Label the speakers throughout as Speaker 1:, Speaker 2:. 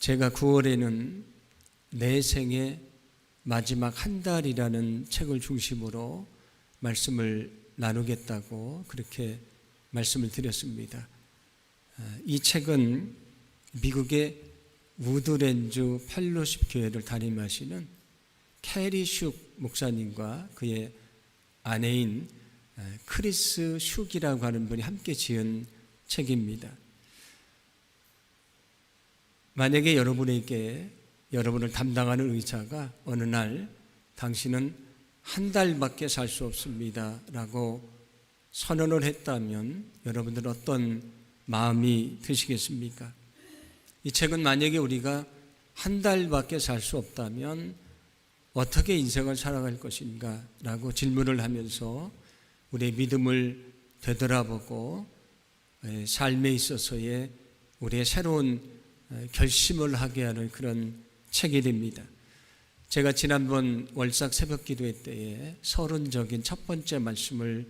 Speaker 1: 제가 9월에는 내 생의 마지막 한 달이라는 책을 중심으로 말씀을 나누겠다고 그렇게 말씀을 드렸습니다. 이 책은 미국의 우드랜드 펠로십 교회를 담임하시는 캐리 슉 목사님과 그의 아내인 크리스 슉이라고 하는 분이 함께 지은 책입니다. 만약에 여러분을 담당하는 의사가 어느 날 당신은 한 달밖에 살 수 없습니다 라고 선언을 했다면 여러분들은 어떤 마음이 드시겠습니까? 이 책은 만약에 우리가 한 달밖에 살 수 없다면 어떻게 인생을 살아갈 것인가 라고 질문을 하면서 우리의 믿음을 되돌아보고 삶에 있어서의 우리의 새로운 결심을 하게 하는 그런 책이 됩니다. 제가 지난번 월삭 새벽 기도회 때에 서론적인 첫 번째 말씀을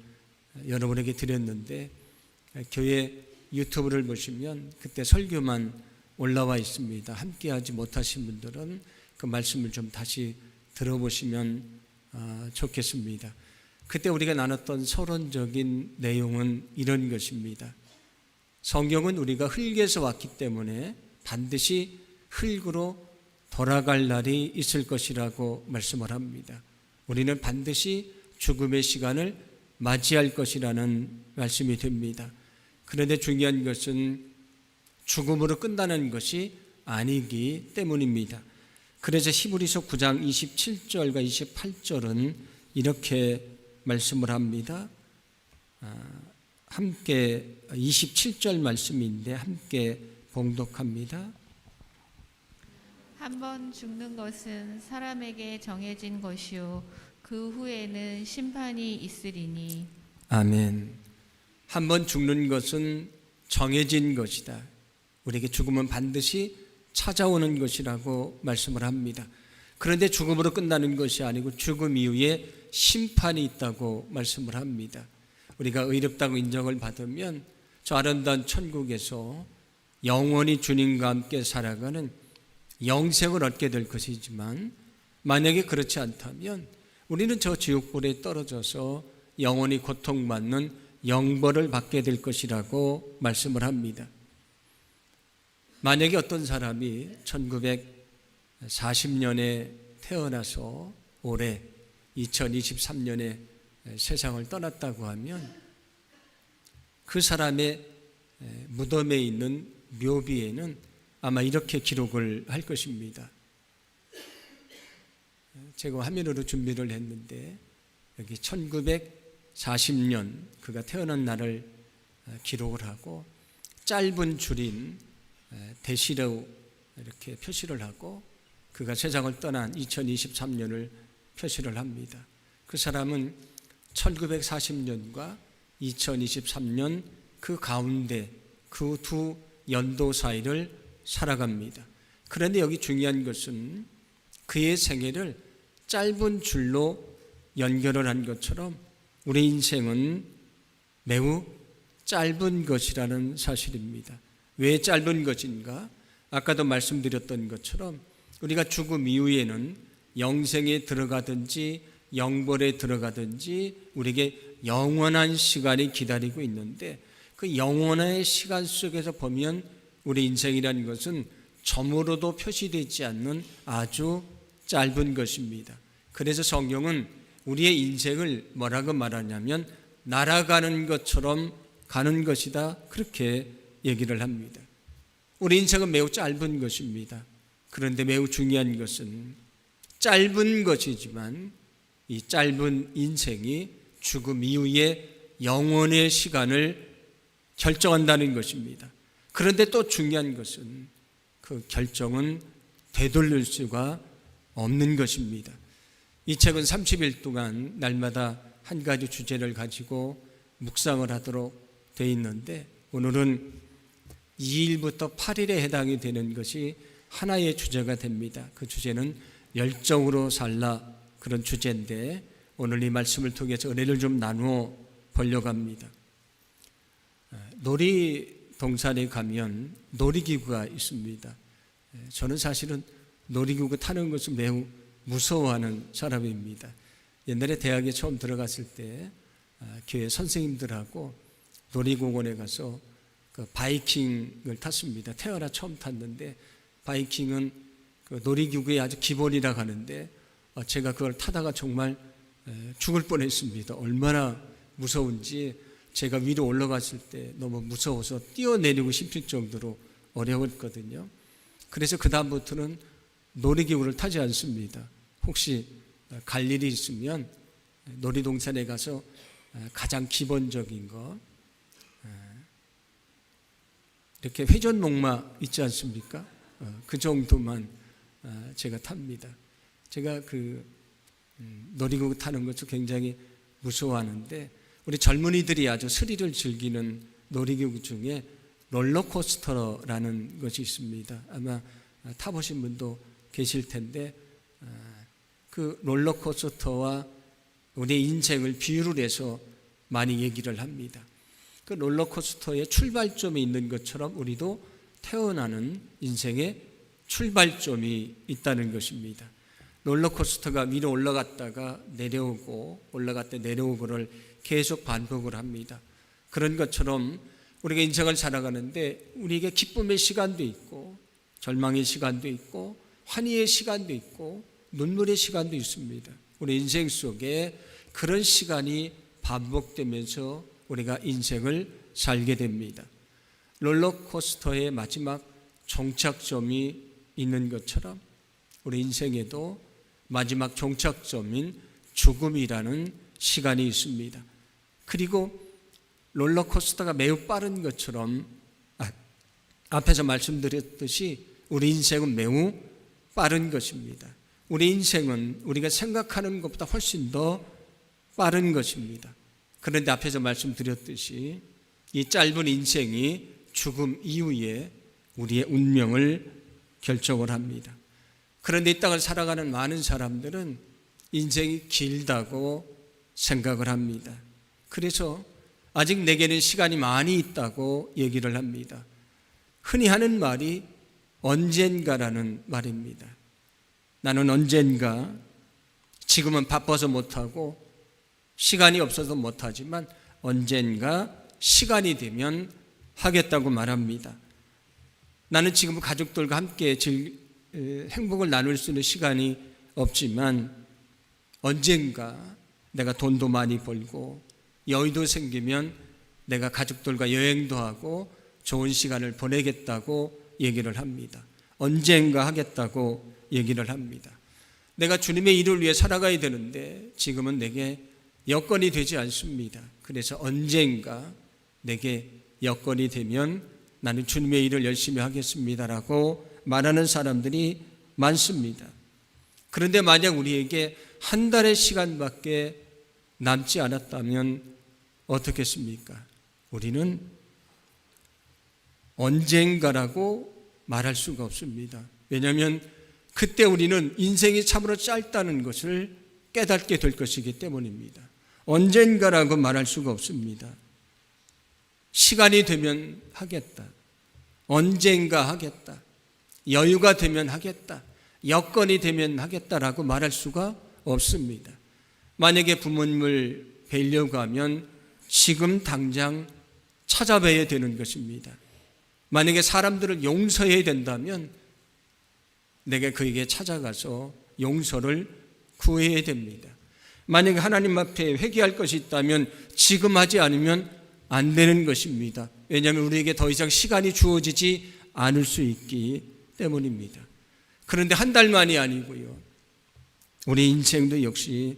Speaker 1: 여러분에게 드렸는데 교회 유튜브를 보시면 그때 설교만 올라와 있습니다. 함께하지 못하신 분들은 그 말씀을 좀 다시 들어보시면 좋겠습니다. 그때 우리가 나눴던 서론적인 내용은 이런 것입니다. 성경은 우리가 흙에서 왔기 때문에 반드시 흙으로 돌아갈 날이 있을 것이라고 말씀을 합니다. 우리는 반드시 죽음의 시간을 맞이할 것이라는 말씀이 됩니다. 그런데 중요한 것은 죽음으로 끝나는 것이 아니기 때문입니다. 그래서 히브리서 9장 27절과 28절은 이렇게 말씀을 합니다. 함께 27절 말씀인데 함께 봉독합니다.
Speaker 2: 한 번 죽는 것은 사람에게 정해진 것이요 그 후에는 심판이 있으리니.
Speaker 1: 아멘. 한 번 죽는 것은 정해진 것이다. 우리에게 죽음은 반드시 찾아오는 것이라고 말씀을 합니다. 그런데 죽음으로 끝나는 것이 아니고 죽음 이후에 심판이 있다고 말씀을 합니다. 우리가 의롭다고 인정을 받으면 저 아름다운 천국에서 영원히 주님과 함께 살아가는 영생을 얻게 될 것이지만 만약에 그렇지 않다면 우리는 저 지옥불에 떨어져서 영원히 고통받는 영벌을 받게 될 것이라고 말씀을 합니다. 만약에 어떤 사람이 1940년에 태어나서 올해 2023년에 세상을 떠났다고 하면 그 사람의 무덤에 있는 묘비에는 아마 이렇게 기록을 할 것입니다. 제가 화면으로 준비를 했는데 여기 1940년 그가 태어난 날을 기록을 하고 짧은 줄인 대시로 이렇게 표시를 하고 그가 세상을 떠난 2023년을 표시를 합니다. 그 사람은 1940년과 2023년 그 가운데 그 두 연도 사이를 살아갑니다. 그런데 여기 중요한 것은 그의 생애를 짧은 줄로 연결을 한 것처럼 우리 인생은 매우 짧은 것이라는 사실입니다. 왜 짧은 것인가? 아까도 말씀드렸던 것처럼 우리가 죽음 이후에는 영생에 들어가든지 영벌에 들어가든지 우리에게 영원한 시간이 기다리고 있는데 그 영원한 시간 속에서 보면 우리 인생이라는 것은 점으로도 표시되지 않는 아주 짧은 것입니다. 그래서 성경은 우리의 인생을 뭐라고 말하냐면 날아가는 것처럼 가는 것이다 그렇게 얘기를 합니다. 우리 인생은 매우 짧은 것입니다. 그런데 매우 중요한 것은 짧은 것이지만 이 짧은 인생이 죽음 이후에 영원의 시간을 결정한다는 것입니다. 그런데 또 중요한 것은 그 결정은 되돌릴 수가 없는 것입니다. 이 책은 30일 동안 날마다 한 가지 주제를 가지고 묵상을 하도록 되어 있는데 오늘은 2일부터 8일에 해당이 되는 것이 하나의 주제가 됩니다. 그 주제는 열정으로 살라 그런 주제인데 오늘 이 말씀을 통해서 은혜를 좀 나누어 보려고 합니다. 놀이동산에 가면 놀이기구가 있습니다. 저는 사실은 놀이기구 타는 것을 매우 무서워하는 사람입니다. 옛날에 대학에 처음 들어갔을 때 교회 선생님들하고 놀이공원에 가서 그 바이킹을 탔습니다. 태어나 처음 탔는데 바이킹은 그 놀이기구의 아주 기본이라고 하는데 제가 그걸 타다가 정말 죽을 뻔했습니다. 얼마나 무서운지 제가 위로 올라갔을 때 너무 무서워서 뛰어내리고 싶을 정도로 어려웠거든요. 그래서 그 다음부터는 놀이기구를 타지 않습니다. 혹시 갈 일이 있으면 놀이동산에 가서 가장 기본적인 거 이렇게 회전목마 있지 않습니까? 그 정도만 제가 탑니다. 제가 그 놀이기구 타는 것을 굉장히 무서워하는데 우리 젊은이들이 아주 스릴을 즐기는 놀이기구 중에 롤러코스터라는 것이 있습니다. 아마 타보신 분도 계실 텐데 그 롤러코스터와 우리의 인생을 비유를 해서 많이 얘기를 합니다. 그 롤러코스터의 출발점이 있는 것처럼 우리도 태어나는 인생의 출발점이 있다는 것입니다. 롤러코스터가 위로 올라갔다가 내려오고 올라갔다 내려오고를 계속 반복을 합니다. 그런 것처럼 우리가 인생을 살아가는데 우리에게 기쁨의 시간도 있고 절망의 시간도 있고 환희의 시간도 있고 눈물의 시간도 있습니다. 우리 인생 속에 그런 시간이 반복되면서 우리가 인생을 살게 됩니다. 롤러코스터의 마지막 종착점이 있는 것처럼 우리 인생에도 마지막 종착점인 죽음이라는 시간이 있습니다. 그리고 롤러코스터가 매우 빠른 것처럼 앞에서 말씀드렸듯이 우리 인생은 매우 빠른 것입니다. 우리 인생은 우리가 생각하는 것보다 훨씬 더 빠른 것입니다. 그런데 앞에서 말씀드렸듯이 이 짧은 인생이 죽음 이후에 우리의 운명을 결정을 합니다. 그런데 이 땅을 살아가는 많은 사람들은 인생이 길다고 생각을 합니다. 그래서 아직 내게는 시간이 많이 있다고 얘기를 합니다. 흔히 하는 말이 언젠가라는 말입니다. 나는 언젠가, 지금은 바빠서 못하고 시간이 없어서 못하지만 언젠가 시간이 되면 하겠다고 말합니다. 나는 지금 가족들과 함께 행복을 나눌 수 있는 시간이 없지만 언젠가 내가 돈도 많이 벌고 여유도 생기면 내가 가족들과 여행도 하고 좋은 시간을 보내겠다고 얘기를 합니다. 언젠가 하겠다고 얘기를 합니다. 내가 주님의 일을 위해 살아가야 되는데 지금은 내게 여건이 되지 않습니다. 그래서 언젠가 내게 여건이 되면 나는 주님의 일을 열심히 하겠습니다라고 말하는 사람들이 많습니다. 그런데 만약 우리에게 한 달의 시간밖에 남지 않았다면 어떻겠습니까? 우리는 언젠가라고 말할 수가 없습니다. 왜냐하면 그때 우리는 인생이 참으로 짧다는 것을 깨닫게 될 것이기 때문입니다. 언젠가라고 말할 수가 없습니다. 시간이 되면 하겠다. 언젠가 하겠다. 여유가 되면 하겠다. 여건이 되면 하겠다라고 말할 수가 없습니다. 만약에 부모님을 뵈려고 하면 지금 당장 찾아뵈야 되는 것입니다. 만약에 사람들을 용서해야 된다면 내가 그에게 찾아가서 용서를 구해야 됩니다. 만약에 하나님 앞에 회개할 것이 있다면 지금 하지 않으면 안 되는 것입니다. 왜냐하면 우리에게 더 이상 시간이 주어지지 않을 수 있기 때문입니다. 그런데 한 달만이 아니고요. 우리 인생도 역시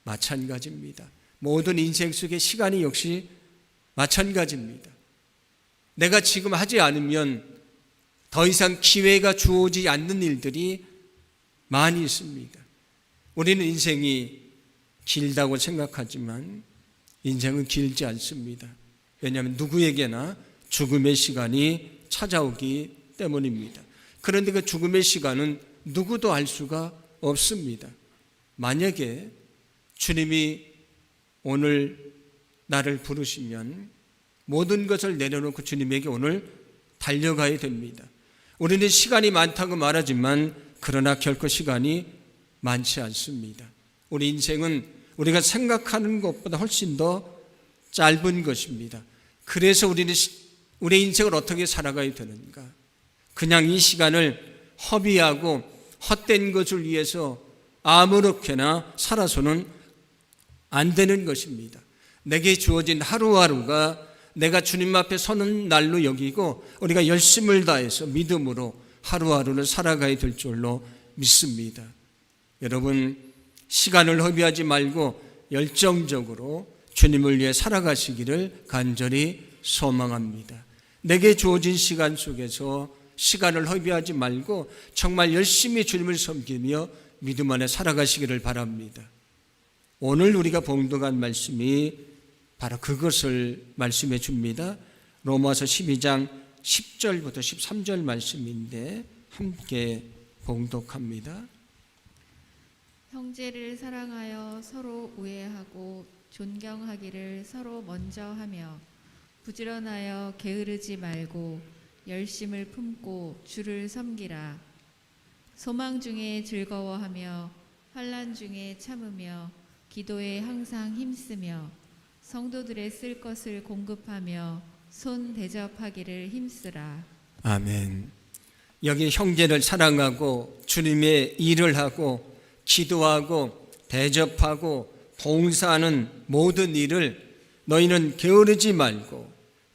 Speaker 1: 마찬가지입니다. 모든 인생 속의 시간이 역시 마찬가지입니다. 내가 지금 하지 않으면 더 이상 기회가 주어지지 않는 일들이 많이 있습니다. 우리는 인생이 길다고 생각하지만 인생은 길지 않습니다. 왜냐하면 누구에게나 죽음의 시간이 찾아오기 때문입니다. 그런데 그 죽음의 시간은 누구도 알 수가 없습니다. 만약에 주님이 오늘 나를 부르시면 모든 것을 내려놓고 주님에게 오늘 달려가야 됩니다. 우리는 시간이 많다고 말하지만 그러나 결코 시간이 많지 않습니다. 우리 인생은 우리가 생각하는 것보다 훨씬 더 짧은 것입니다. 그래서 우리는 우리의 인생을 어떻게 살아가야 되는가? 그냥 이 시간을 허비하고 헛된 것을 위해서 아무렇게나 살아서는 안 되는 것입니다. 내게 주어진 하루하루가 내가 주님 앞에 서는 날로 여기고 우리가 열심을 다해서 믿음으로 하루하루를 살아가야 될 줄로 믿습니다. 여러분, 시간을 허비하지 말고 열정적으로 주님을 위해 살아가시기를 간절히 소망합니다. 내게 주어진 시간 속에서 시간을 허비하지 말고 정말 열심히 주님을 섬기며 믿음 안에 살아가시기를 바랍니다. 오늘 우리가 봉독한 말씀이 바로 그것을 말씀해 줍니다. 로마서 12장 10절부터 13절 말씀인데 함께 봉독합니다.
Speaker 2: 형제를 사랑하여 서로 우애하고 존경하기를 서로 먼저 하며 부지런하여 게으르지 말고 열심을 품고 주를 섬기라. 소망 중에 즐거워하며 환난 중에 참으며 기도에 항상 힘쓰며 성도들의 쓸 것을 공급하며 손 대접하기를 힘쓰라.
Speaker 1: 아멘. 여기 형제를 사랑하고 주님의 일을 하고 기도하고 대접하고 봉사하는 모든 일을 너희는 게으르지 말고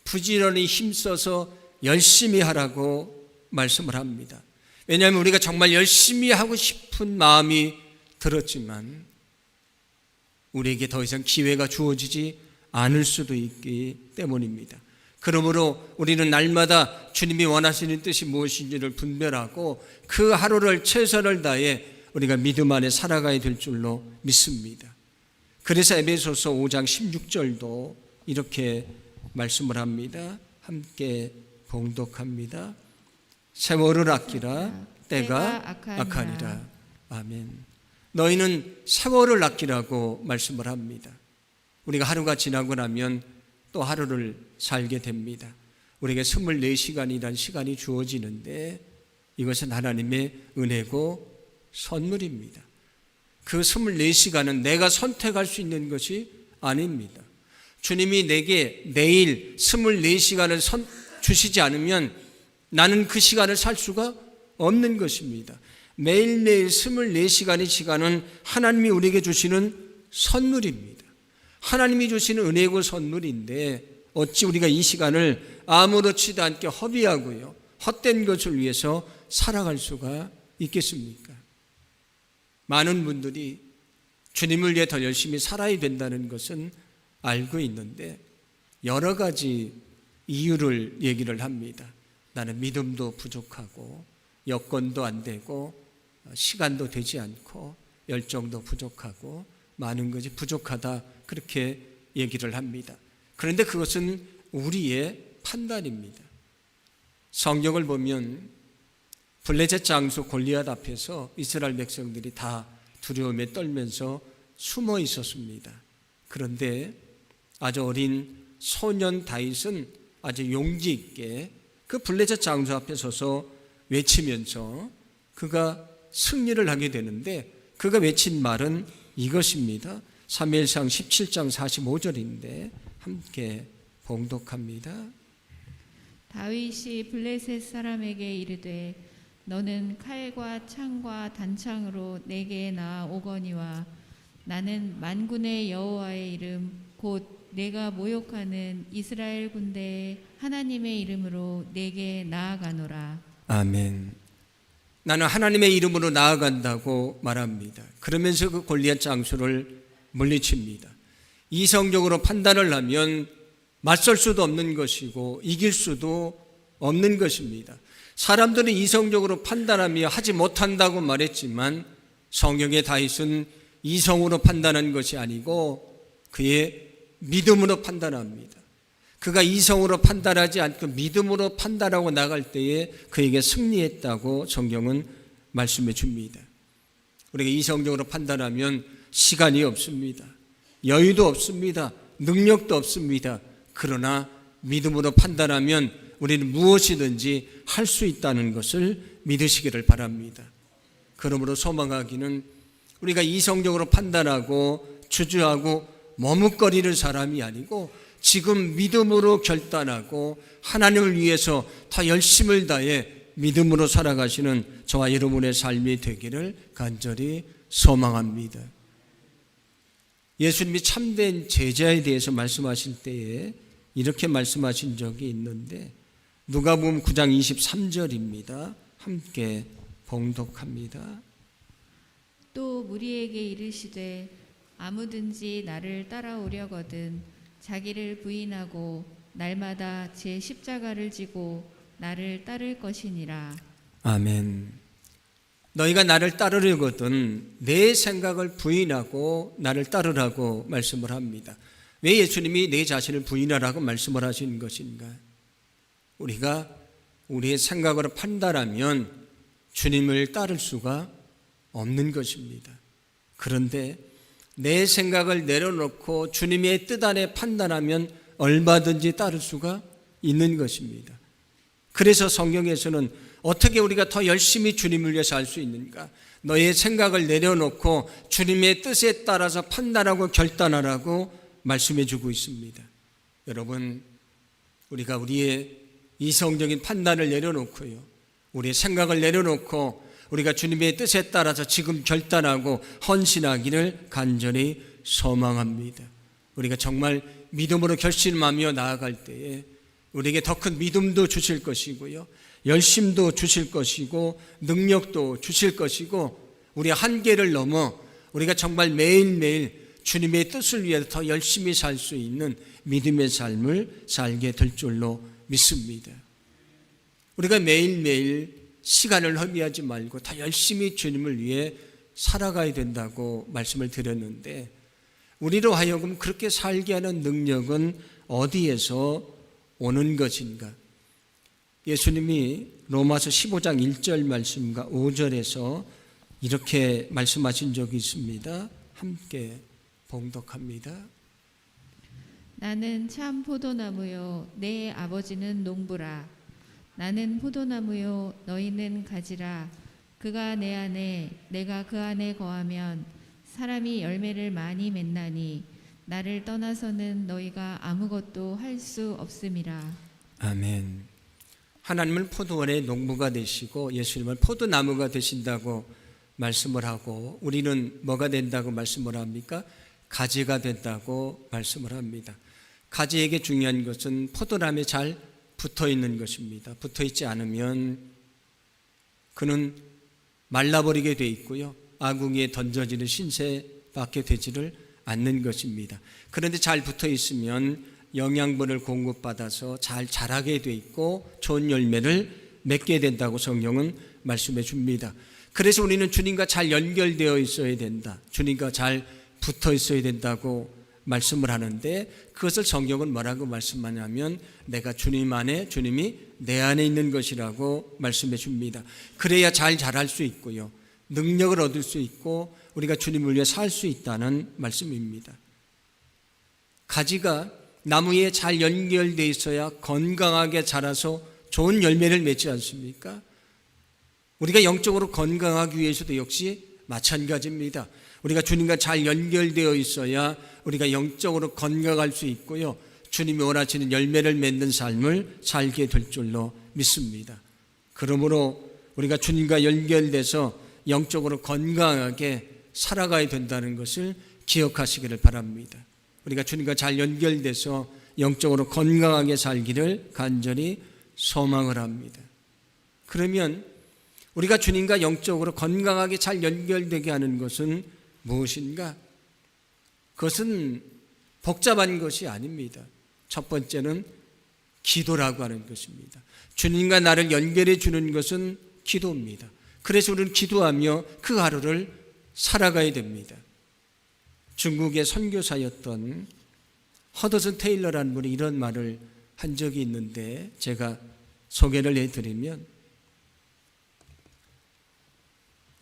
Speaker 1: 부지런히 힘써서 열심히 하라고 말씀을 합니다. 왜냐하면 우리가 정말 열심히 하고 싶은 마음이 들었지만 우리에게 더 이상 기회가 주어지지 않을 수도 있기 때문입니다. 그러므로 우리는 날마다 주님이 원하시는 뜻이 무엇인지를 분별하고 그 하루를 최선을 다해 우리가 믿음 안에 살아가야 될 줄로 믿습니다. 그래서 에베소서 5장 16절도 이렇게 말씀을 합니다. 함께 봉독합니다. 세월을 아끼라 때가 악하니라. 아멘. 너희는 세월을 아끼라고 말씀을 합니다. 우리가 하루가 지나고 나면 또 하루를 살게 됩니다. 우리에게 24시간이라는 시간이 주어지는데 이것은 하나님의 은혜고 선물입니다. 그 24시간은 내가 선택할 수 있는 것이 아닙니다. 주님이 내게 내일 24시간을 주시지 않으면 나는 그 시간을 살 수가 없는 것입니다. 매일매일 24시간의 시간은 하나님이 우리에게 주시는 선물입니다. 하나님이 주시는 은혜고 선물인데 어찌 우리가 이 시간을 아무렇지도 않게 허비하고요 헛된 것을 위해서 살아갈 수가 있겠습니까? 많은 분들이 주님을 위해 더 열심히 살아야 된다는 것은 알고 있는데 여러 가지 이유를 얘기를 합니다. 나는 믿음도 부족하고 여건도 안 되고 시간도 되지 않고 열정도 부족하고 많은 것이 부족하다 그렇게 얘기를 합니다. 그런데 그것은 우리의 판단입니다. 성경을 보면 블레셋 장수 골리앗 앞에서 이스라엘 백성들이 다 두려움에 떨면서 숨어 있었습니다. 그런데 아주 어린 소년 다윗은 아주 용기 있게 그 블레셋 장수 앞에 서서 외치면서 그가 승리를 하게 되는데 그가 외친 말은 이것입니다. 사무엘상 17장 45절인데 함께 봉독합니다.
Speaker 2: 다윗이 블레셋 사람에게 이르되 너는 칼과 창과 단창으로 내게 나아오거니와 나는 만군의 여호와의 이름 곧 내가 모욕하는 이스라엘 군대의 하나님의 이름으로 내게 나아가노라.
Speaker 1: 아멘. 나는 하나님의 이름으로 나아간다고 말합니다. 그러면서 그 골리앗 장수를 물리칩니다. 이성적으로 판단을 하면 맞설 수도 없는 것이고 이길 수도 없는 것입니다. 사람들은 이성적으로 판단하며 하지 못한다고 말했지만 성경의 다윗은 이성으로 판단한 것이 아니고 그의 믿음으로 판단합니다. 그가 이성으로 판단하지 않고 믿음으로 판단하고 나갈 때에 그에게 승리했다고 성경은 말씀해 줍니다. 우리가 이성적으로 판단하면 시간이 없습니다. 여유도 없습니다. 능력도 없습니다. 그러나 믿음으로 판단하면 우리는 무엇이든지 할 수 있다는 것을 믿으시기를 바랍니다. 그러므로 소망하기는 우리가 이성적으로 판단하고 주저하고 머뭇거리는 사람이 아니고 지금 믿음으로 결단하고 하나님을 위해서 더 열심을 다해 믿음으로 살아가시는 저와 여러분의 삶이 되기를 간절히 소망합니다. 예수님이 참된 제자에 대해서 말씀하실 때에 이렇게 말씀하신 적이 있는데 누가복음 9장 23절입니다. 함께 봉독합니다.
Speaker 2: 또 무리에게 이르시되 아무든지 나를 따라오려거든 자기를 부인하고 날마다 제 십자가를 지고 나를 따를 것이니라.
Speaker 1: 아멘. 너희가 나를 따르려거든 내 생각을 부인하고 나를 따르라고 말씀을 합니다. 왜 예수님이 내 자신을 부인하라고 말씀을 하시는 것인가? 우리가 우리의 생각으로 판단하면 주님을 따를 수가 없는 것입니다. 그런데 내 생각을 내려놓고 주님의 뜻 안에 판단하면 얼마든지 따를 수가 있는 것입니다. 그래서 성경에서는 어떻게 우리가 더 열심히 주님을 위해서 할 수 있는가? 너의 생각을 내려놓고 주님의 뜻에 따라서 판단하고 결단하라고 말씀해 주고 있습니다. 여러분, 우리가 우리의 이성적인 판단을 내려놓고요, 우리의 생각을 내려놓고 우리가 주님의 뜻에 따라서 지금 결단하고 헌신하기를 간절히 소망합니다. 우리가 정말 믿음으로 결심하며 나아갈 때에 우리에게 더 큰 믿음도 주실 것이고요, 열심도 주실 것이고 능력도 주실 것이고 우리의 한계를 넘어 우리가 정말 매일매일 주님의 뜻을 위해 더 열심히 살 수 있는 믿음의 삶을 살게 될 줄로 믿습니다. 우리가 매일매일 시간을 허비하지 말고 더 열심히 주님을 위해 살아가야 된다고 말씀을 드렸는데 우리로 하여금 그렇게 살게 하는 능력은 어디에서 오는 것인가? 예수님이 로마서 15장 1절 말씀과 5절에서 이렇게 말씀하신 적이 있습니다. 함께 봉독합니다.
Speaker 2: 나는 참 포도나무요 내 아버지는 농부라. 나는 포도나무요 너희는 가지라. 그가 내 안에 내가 그 안에 거하면 사람이 열매를 많이 맺나니 나를 떠나서는 너희가 아무것도 할 수 없음이라.
Speaker 1: 아멘. 하나님은 포도원의 농부가 되시고 예수님은 포도나무가 되신다고 말씀을 하고 우리는 뭐가 된다고 말씀을 합니까? 가지가 된다고 말씀을 합니다. 가지에게 중요한 것은 포도나무에 잘 붙어 있는 것입니다. 붙어 있지 않으면 그는 말라버리게 돼 있고요, 아궁이에 던져지는 신세밖에 되지를 않는 것입니다. 그런데 잘 붙어 있으면 영양분을 공급받아서 잘 자라게 돼 있고 좋은 열매를 맺게 된다고 성경은 말씀해 줍니다. 그래서 우리는 주님과 잘 연결되어 있어야 된다, 주님과 잘 붙어 있어야 된다고 말씀을 하는데 그것을 성경은 뭐라고 말씀하냐면 내가 주님 안에, 주님이 내 안에 있는 것이라고 말씀해 줍니다. 그래야 잘 자랄 수 있고요, 능력을 얻을 수 있고 우리가 주님을 위해 살 수 있다는 말씀입니다. 가지가 나무에 잘 연결되어 있어야 건강하게 자라서 좋은 열매를 맺지 않습니까? 우리가 영적으로 건강하기 위해서도 역시 마찬가지입니다. 우리가 주님과 잘 연결되어 있어야 우리가 영적으로 건강할 수 있고요, 주님이 원하시는 열매를 맺는 삶을 살게 될 줄로 믿습니다. 그러므로 우리가 주님과 연결돼서 영적으로 건강하게 살아가야 된다는 것을 기억하시기를 바랍니다. 우리가 주님과 잘 연결돼서 영적으로 건강하게 살기를 간절히 소망을 합니다. 그러면 우리가 주님과 영적으로 건강하게 잘 연결되게 하는 것은 무엇인가? 그것은 복잡한 것이 아닙니다. 첫 번째는 기도라고 하는 것입니다. 주님과 나를 연결해 주는 것은 기도입니다. 그래서 우리는 기도하며 그 하루를 살아가야 됩니다. 중국의 선교사였던 허더슨 테일러라는 분이 이런 말을 한 적이 있는데 제가 소개를 해드리면,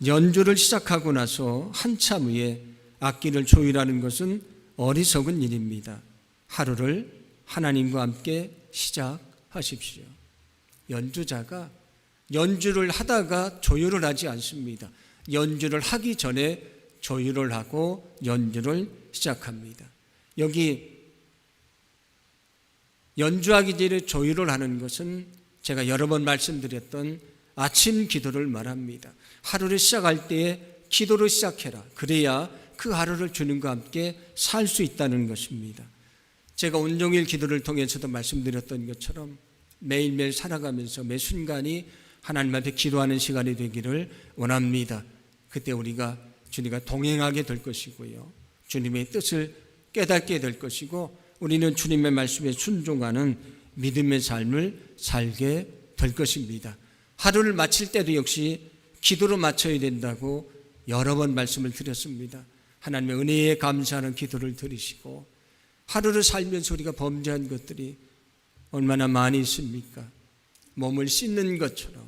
Speaker 1: 연주를 시작하고 나서 한참 후에 악기를 조율하는 것은 어리석은 일입니다. 하루를 하나님과 함께 시작하십시오. 연주자가 연주를 하다가 조율을 하지 않습니다. 연주를 하기 전에 조율을 하고 연주를 시작합니다. 여기 연주하기 전에 조율을 하는 것은 제가 여러 번 말씀드렸던 아침 기도를 말합니다. 하루를 시작할 때에 기도로 시작해라. 그래야 그 하루를 주님과 함께 살 수 있다는 것입니다. 제가 온종일 기도를 통해서도 말씀드렸던 것처럼 매일매일 살아가면서 매 순간이 하나님 앞에 기도하는 시간이 되기를 원합니다. 그때 우리가 주님과 동행하게 될 것이고요. 주님의 뜻을 깨닫게 될 것이고 우리는 주님의 말씀에 순종하는 믿음의 삶을 살게 될 것입니다. 하루를 마칠 때도 역시 기도로 마쳐야 된다고 여러 번 말씀을 드렸습니다. 하나님의 은혜에 감사하는 기도를 드리시고 하루를 살면서 우리가 범죄한 것들이 얼마나 많이 있습니까? 몸을 씻는 것처럼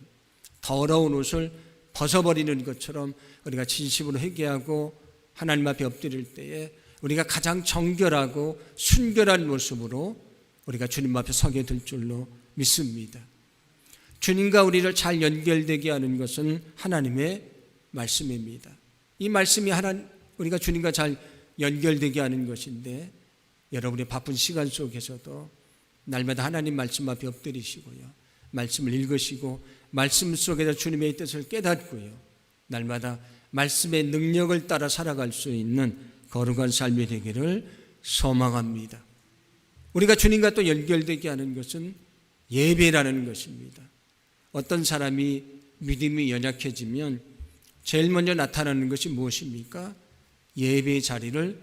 Speaker 1: 더러운 옷을 벗어버리는 것처럼 우리가 진심으로 회개하고 하나님 앞에 엎드릴 때에 우리가 가장 정결하고 순결한 모습으로 우리가 주님 앞에 서게 될 줄로 믿습니다. 주님과 우리를 잘 연결되게 하는 것은 하나님의 말씀입니다. 이 말씀이 우리가 주님과 잘 연결되게 하는 것인데 여러분의 바쁜 시간 속에서도 날마다 하나님 말씀 앞에 엎드리시고요. 말씀을 읽으시고 말씀 속에서 주님의 뜻을 깨닫고요. 날마다 말씀의 능력을 따라 살아갈 수 있는 거룩한 삶이 되기를 소망합니다. 우리가 주님과 또 연결되게 하는 것은 예배라는 것입니다. 어떤 사람이 믿음이 연약해지면 제일 먼저 나타나는 것이 무엇입니까? 예배의 자리를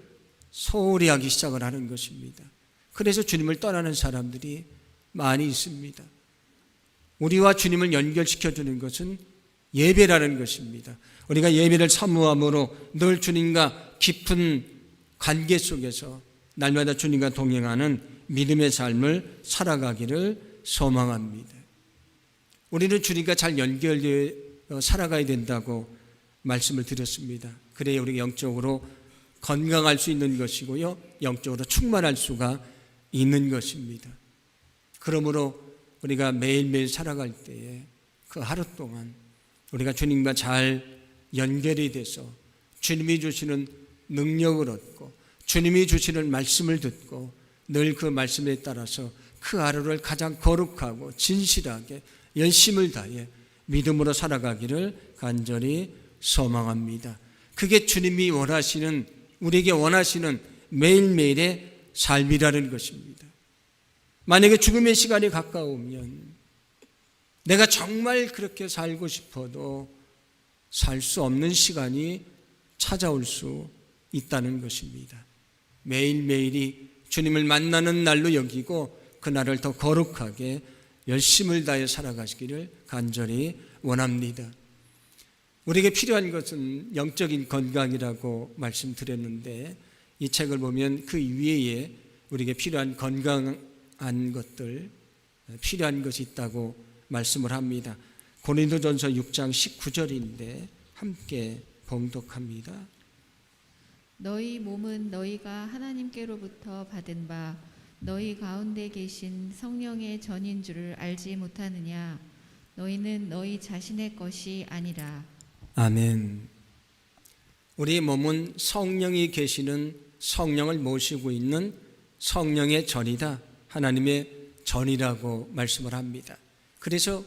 Speaker 1: 소홀히 하기 시작을 하는 것입니다. 그래서 주님을 떠나는 사람들이 많이 있습니다. 우리와 주님을 연결시켜주는 것은 예배라는 것입니다. 우리가 예배를 사모함으로 늘 주님과 깊은 관계 속에서 날마다 주님과 동행하는 믿음의 삶을 살아가기를 소망합니다. 우리는 주님과 잘 연결되어 살아가야 된다고 말씀을 드렸습니다. 그래야 우리가 영적으로 건강할 수 있는 것이고요. 영적으로 충만할 수가 있는 것입니다. 그러므로 우리가 매일매일 살아갈 때에 그 하루 동안 우리가 주님과 잘 연결이 돼서 주님이 주시는 능력을 얻고 주님이 주시는 말씀을 듣고 늘 그 말씀에 따라서 그 하루를 가장 거룩하고 진실하게 열심을 다해 믿음으로 살아가기를 간절히 소망합니다. 그게 주님이 원하시는 우리에게 원하시는 매일매일의 삶이라는 것입니다. 만약에 죽음의 시간이 가까우면 내가 정말 그렇게 살고 싶어도 살 수 없는 시간이 찾아올 수 있다는 것입니다. 매일매일이 주님을 만나는 날로 여기고 그날을 더 거룩하게 열심을 다해 살아가시기를 간절히 원합니다. 우리에게 필요한 것은 영적인 건강이라고 말씀드렸는데 이 책을 보면 그 위에 우리에게 필요한 건강한 것들, 필요한 것이 있다고 말씀을 합니다. 고린도전서 6장 19절인데 함께 봉독합니다.
Speaker 2: 너희 몸은 너희가 하나님께로부터 받은 바 너희 가운데 계신 성령의 전인 줄을 알지 못하느냐? 너희는 너희 자신의 것이 아니라.
Speaker 1: 아멘. 우리 몸은 성령이 계시는 성령을 모시고 있는 성령의 전이다. 하나님의 전이라고 말씀을 합니다. 그래서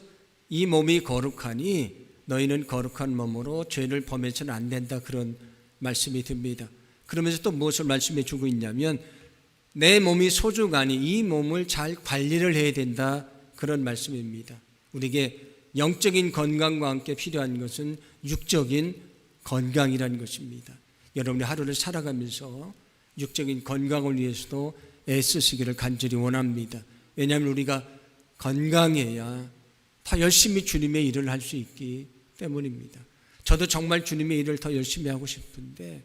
Speaker 1: 이 몸이 거룩하니 너희는 거룩한 몸으로 죄를 범해서는 안 된다. 그런 말씀이 듭니다. 그러면서 또 무엇을 말씀해 주고 있냐면 내 몸이 소중하니 이 몸을 잘 관리를 해야 된다. 그런 말씀입니다. 우리에게 영적인 건강과 함께 필요한 것은 육적인 건강이라는 것입니다. 여러분이 하루를 살아가면서 육적인 건강을 위해서도 애쓰시기를 간절히 원합니다. 왜냐하면 우리가 건강해야 더 열심히 주님의 일을 할 수 있기 때문입니다. 저도 정말 주님의 일을 더 열심히 하고 싶은데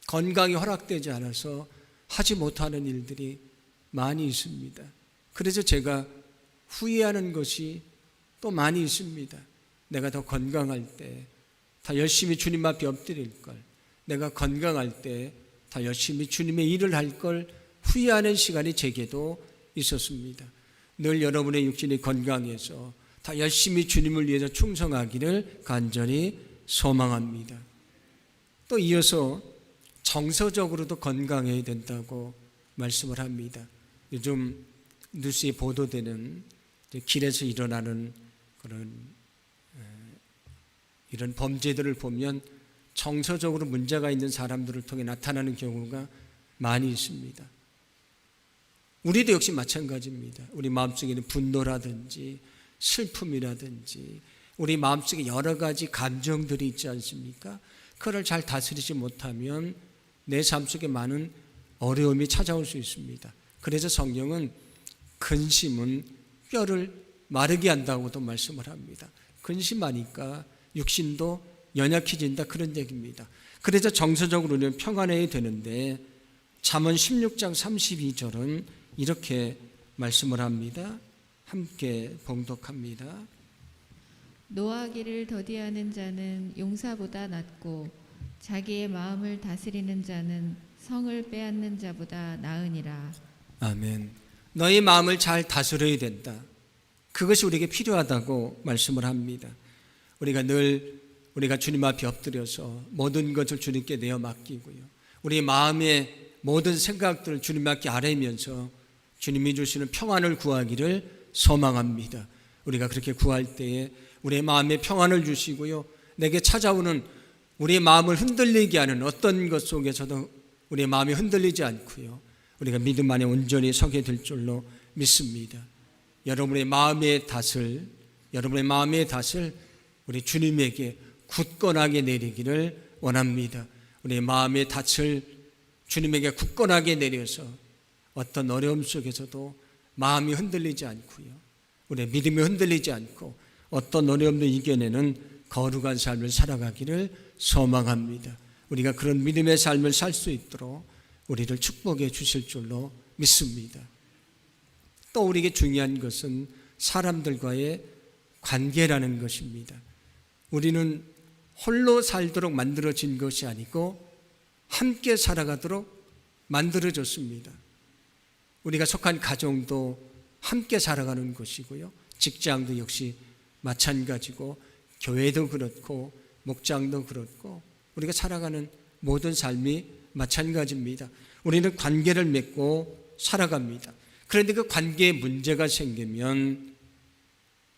Speaker 1: 건강이 허락되지 않아서 하지 못하는 일들이 많이 있습니다. 그래서 제가 후회하는 것이 또 많이 있습니다. 내가 더 건강할 때 더 열심히 주님 앞에 엎드릴 걸, 내가 건강할 때 더 열심히 주님의 일을 할 걸 후회하는 시간이 제게도 있었습니다. 늘 여러분의 육신이 건강해서 다 열심히 주님을 위해서 충성하기를 간절히 소망합니다. 또 이어서 정서적으로도 건강해야 된다고 말씀을 합니다. 요즘 뉴스에 보도되는 길에서 일어나는 그런 이런 범죄들을 보면 정서적으로 문제가 있는 사람들을 통해 나타나는 경우가 많이 있습니다. 우리도 역시 마찬가지입니다. 우리 마음속에는 분노라든지 슬픔이라든지 우리 마음속에 여러 가지 감정들이 있지 않습니까? 그걸 잘 다스리지 못하면 내 삶 속에 많은 어려움이 찾아올 수 있습니다. 그래서 성경은 근심은 뼈를 마르게 한다고도 말씀을 합니다. 근심하니까 육신도 연약해진다, 그런 얘기입니다. 그래서 정서적으로 우리는 평안해야 되는데 잠언 16장 32절은 이렇게 말씀을 합니다. 함께 봉독합니다.
Speaker 2: 노하기를 더디하는 자는 용사보다 낫고 자기의 마음을 다스리는 자는 성을 빼앗는 자보다 나으니라.
Speaker 1: 아멘. 너희 마음을 잘 다스려야 된다. 그것이 우리에게 필요하다고 말씀을 합니다. 우리가 주님 앞에 엎드려서 모든 것을 주님께 내어 맡기고요. 우리 마음의 모든 생각들을 주님 앞에 아뢰면서 주님이 주시는 평안을 구하기를 소망합니다. 우리가 그렇게 구할 때에 우리의 마음에 평안을 주시고요. 내게 찾아오는 우리의 마음을 흔들리게 하는 어떤 것 속에서도 우리의 마음이 흔들리지 않고요. 우리가 믿음 안에 온전히 서게 될 줄로 믿습니다. 여러분의 마음의 탓을 우리 주님에게 굳건하게 내리기를 원합니다. 우리의 마음의 탓을 주님에게 굳건하게 내려서 어떤 어려움 속에서도 마음이 흔들리지 않고요. 우리의 믿음이 흔들리지 않고 어떤 어려움도 이겨내는 거룩한 삶을 살아가기를 소망합니다. 우리가 그런 믿음의 삶을 살 수 있도록 우리를 축복해 주실 줄로 믿습니다. 또 우리에게 중요한 것은 사람들과의 관계라는 것입니다. 우리는 홀로 살도록 만들어진 것이 아니고 함께 살아가도록 만들어졌습니다. 우리가 속한 가정도 함께 살아가는 것이고요. 직장도 역시 마찬가지고 교회도 그렇고 목장도 그렇고 우리가 살아가는 모든 삶이 마찬가지입니다. 우리는 관계를 맺고 살아갑니다. 그런데 그 관계에 문제가 생기면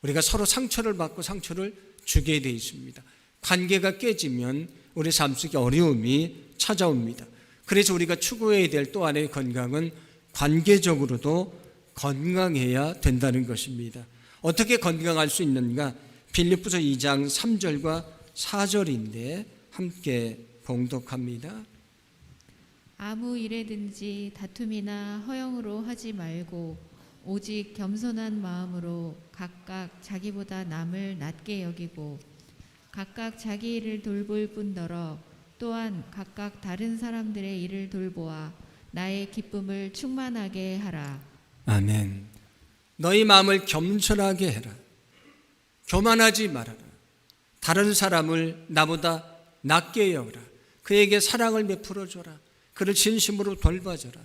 Speaker 1: 우리가 서로 상처를 받고 상처를 주게 되어 있습니다. 관계가 깨지면 우리 삶 속에 어려움이 찾아옵니다. 그래서 우리가 추구해야 될 또 하나의 건강은 관계적으로도 건강해야 된다는 것입니다. 어떻게 건강할 수 있는가? 빌립보서 2장 3절과 4절인데 함께 봉독합니다.
Speaker 2: 아무 일에든지 다툼이나 허영으로 하지 말고 오직 겸손한 마음으로 각각 자기보다 남을 낮게 여기고 각각 자기 일을 돌볼 뿐더러 또한 각각 다른 사람들의 일을 돌보아 나의 기쁨을 충만하게 하라.
Speaker 1: 아멘. 너희 마음을 겸손하게 해라. 교만하지 말아라. 다른 사람을 나보다 낮게 여겨라. 그에게 사랑을 베풀어줘라. 그를 진심으로 돌봐줘라.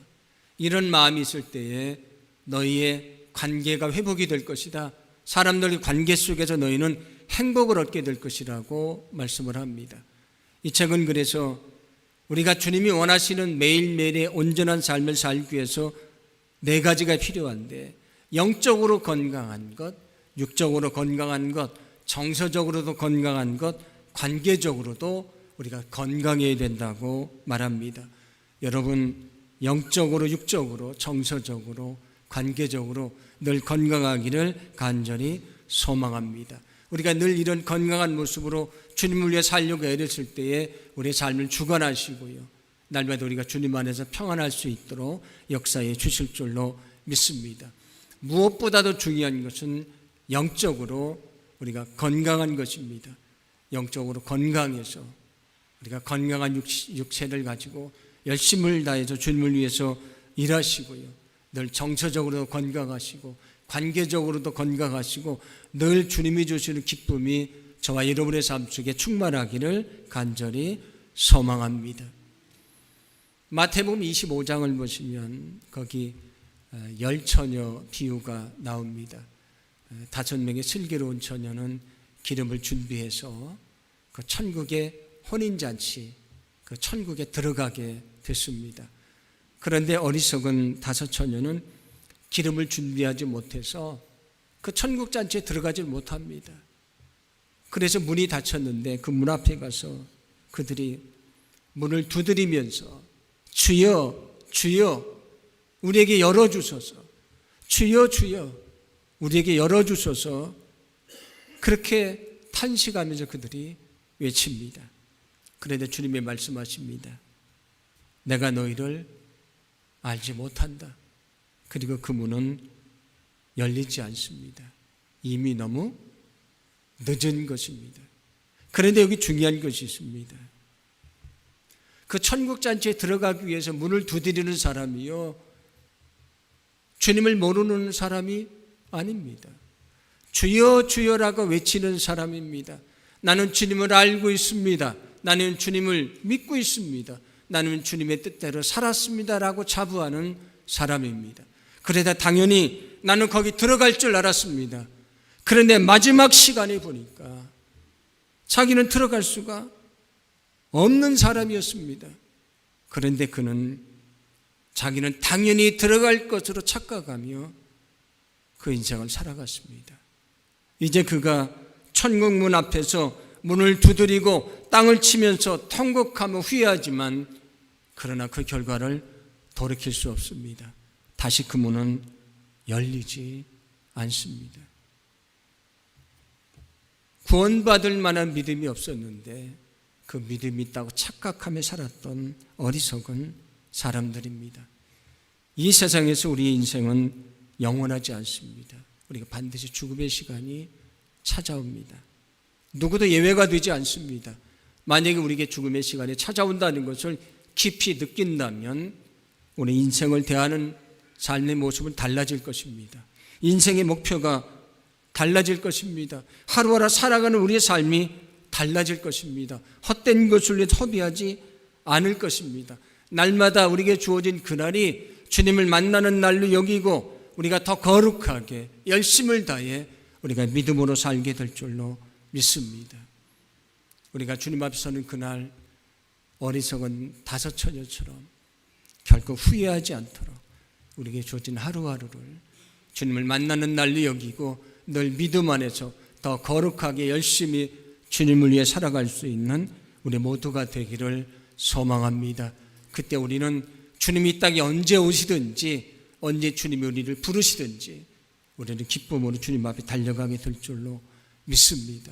Speaker 1: 이런 마음이 있을 때에 너희의 관계가 회복이 될 것이다. 사람들의 관계 속에서 너희는 행복을 얻게 될 것이라고 말씀을 합니다. 이 책은 그래서 우리가 주님이 원하시는 매일매일의 온전한 삶을 살기 위해서 4가지가 필요한데 영적으로 건강한 것, 육적으로 건강한 것, 정서적으로도 건강한 것, 관계적으로도 우리가 건강해야 된다고 말합니다. 여러분, 영적으로, 육적으로, 정서적으로, 관계적으로 늘 건강하기를 간절히 소망합니다. 우리가 늘 이런 건강한 모습으로 주님을 위해 살려고 애렸을 때에 우리의 삶을 주관하시고요. 날마다 우리가 주님 안에서 평안할 수 있도록 역사해 주실 줄로 믿습니다. 무엇보다도 중요한 것은 영적으로 우리가 건강한 것입니다. 영적으로 건강해서 우리가 건강한 육체를 가지고 열심을 다해서 주님을 위해서 일하시고요. 늘 정서적으로도 건강하시고 관계적으로도 건강하시고 늘 주님이 주시는 기쁨이 저와 여러분의 삶 속에 충만하기를 간절히 소망합니다. 마태복음 25장을 보시면 거기 열처녀 비유가 나옵니다. 5명의 슬기로운 처녀는 기름을 준비해서 그 천국의 혼인잔치, 그 천국에 들어가게 됐습니다. 그런데 어리석은 5 처녀는 기름을 준비하지 못해서 그 천국 잔치에 들어가지 못합니다. 그래서 문이 닫혔는데 그 문 앞에 가서 그들이 문을 두드리면서 주여, 주여, 우리에게 열어주소서, 주여, 주여, 우리에게 열어주소서, 그렇게 탄식하면서 그들이 외칩니다. 그런데 주님이 말씀하십니다. 내가 너희를 알지 못한다. 그리고 그 문은 열리지 않습니다. 이미 너무 늦은 것입니다. 그런데 여기 중요한 것이 있습니다. 그 천국잔치에 들어가기 위해서 문을 두드리는 사람이요, 주님을 모르는 사람이 아닙니다. 주여 주여라고 외치는 사람입니다. 나는 주님을 알고 있습니다. 나는 주님을 믿고 있습니다. 나는 주님의 뜻대로 살았습니다라고 자부하는 사람입니다. 그러다 당연히 나는 거기 들어갈 줄 알았습니다. 그런데 마지막 시간에 보니까 자기는 들어갈 수가 없는 사람이었습니다. 그런데 그는 자기는 당연히 들어갈 것으로 착각하며 그 인생을 살아갔습니다. 이제 그가 천국문 앞에서 문을 두드리고 땅을 치면서 통곡하며 후회하지만 그러나 그 결과를 돌이킬 수 없습니다. 다시 그 문은 열리지 않습니다. 구원받을 만한 믿음이 없었는데 그 믿음이 있다고 착각하며 살았던 어리석은 사람들입니다. 이 세상에서 우리의 인생은 영원하지 않습니다. 우리가 반드시 죽음의 시간이 찾아옵니다. 누구도 예외가 되지 않습니다. 만약에 우리에게 죽음의 시간이 찾아온다는 것을 깊이 느낀다면 우리 인생을 대하는 삶의 모습은 달라질 것입니다. 인생의 목표가 달라질 것입니다. 하루하루 살아가는 우리의 삶이 달라질 것입니다. 헛된 것을 위해 허비하지 않을 것입니다. 날마다 우리에게 주어진 그날이 주님을 만나는 날로 여기고 우리가 더 거룩하게 열심을 다해 우리가 믿음으로 살게 될 줄로 믿습니다. 우리가 주님 앞에 서는 그날 어리석은 5 처녀처럼 결코 후회하지 않도록 우리에게 주어진 하루하루를 주님을 만나는 날로 여기고 늘 믿음 안에서 더 거룩하게 열심히 주님을 위해 살아갈 수 있는 우리 모두가 되기를 소망합니다. 그때 우리는 주님이 이 땅에 언제 오시든지 언제 주님이 우리를 부르시든지 우리는 기쁨으로 주님 앞에 달려가게 될 줄로 믿습니다.